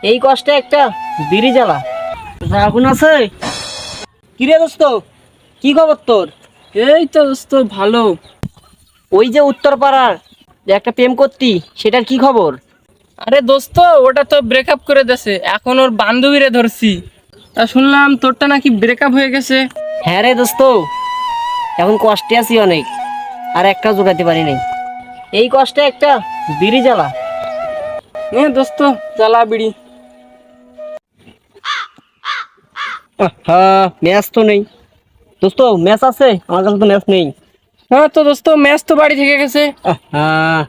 এই কষ্টে একটা বিড়ি জ্বালা। আগুন আছে? কিরে দোস্ত, কি খবর তোর? এই তো দোস্ত ভালো। ওই যে উত্তর পাড়ার যে একটা প্রেম করতি, সেটার কি খবর? আরে দোস্ত, ওটা তো ব্রেকআপ করে দেছে, এখন ওর বান্ধবীরে ধরছি। তা শুনলাম তোরটা নাকি ব্রেকআপ হয়ে গেছে। হ্যাঁ রে দোস্ত, এখন কষ্টে আছি অনেক, আর একটা জোগাতে পারি নাই। এই কষ্টে একটা বিড়ি জ্বালা। নে দোস্ত, জ্বালা বিড়ি। হ্যাঁ, ম্যাচ তো নেই দোস্ত। ম্যাচ আছে? আমার কাছে তো ম্যাচ নেই। হ্যাঁ তো দোস্ত, ম্যাচ তো বাড়ি থেকে গেছে। হ্যাঁ,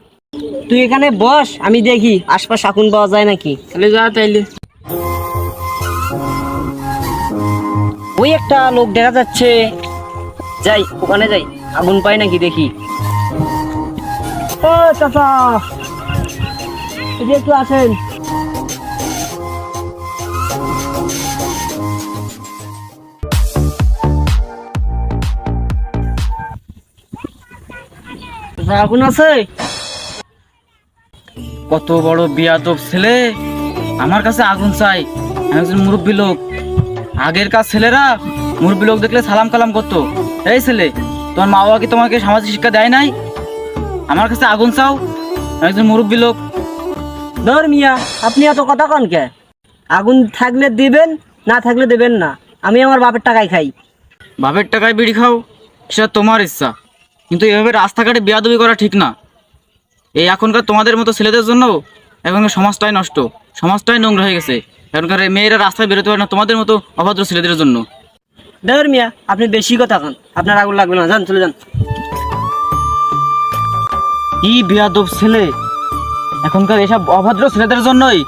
তুই এখানে বস, আমি দেখি আশপাশ আগুন পাওয়া যায় নাকি। তাহলে যা তাইলে। ওই একটা লোক দেখা যাচ্ছে, যাই ওখানে যাই, আগুন পাই নাকি দেখি। ও চাচা, একটু আসেন। আগুন আছে? কত বড় বিয়াদব ছেলে, আমার কাছে আগুন চাই। আমি একজন মুরব্বী লোক। আগেরকার ছেলেরা মুরব্বী লোক দেখলে সালাম কালাম করতো। এই ছেলে, তোমার মা বাবা কি তোমাকে সামাজিক শিক্ষা দেয় নাই? আমার কাছে আগুন চাও? আমি একজন মুরব্বী লোক। ধর মিয়া, আপনি এত কথা কন কে? আগুন থাকলে দিবেন, না থাকলে দেবেন না। আমি আমার বাপের টাকায় খাই। বাপের টাকায় বিড়ি খাও, সেটা তোমার ইচ্ছা, কিন্তু এভাবে রাস্তাঘাটে বিয়াদবি করা ঠিক না। এই এখনকার তোমাদের মতো ছেলেদের জন্য এখনকার সমাজটাই নষ্ট, সমাজটাই নোংরা হয়ে গেছে। এখনকার এই মেয়েরা রাস্তায় বেরোতে পারে না তোমাদের মতো অভদ্র ছেলেদের জন্য। ধর মিয়া, আপনি বেশি কথা কন, আপনার আগুন লাগবে না, যান চলে যান। কি বিয়াদব ছেলে! এখনকার এসব অভদ্র ছেলেদের জন্যই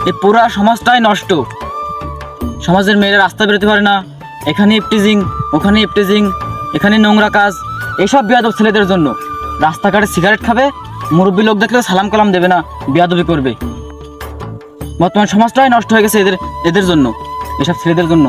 এই পুরা সমাজটাই নষ্ট। সমাজের মেয়েরা রাস্তা বেরোতে পারে না, এখানে ইপটিজিং, ওখানে ইপটিজিং, এখানে নোংরা কাজ। এইসব বিয়াদব ছেলেদের জন্য। রাস্তাঘাটে সিগারেট খাবে, মুরব্বী লোক দেখলে সালাম কালাম দেবে না, বিয়াদবি করবে। বর্তমান সমাজটাই নষ্ট হয়ে গেছে এদের জন্য, এসব ছেলেদের জন্য।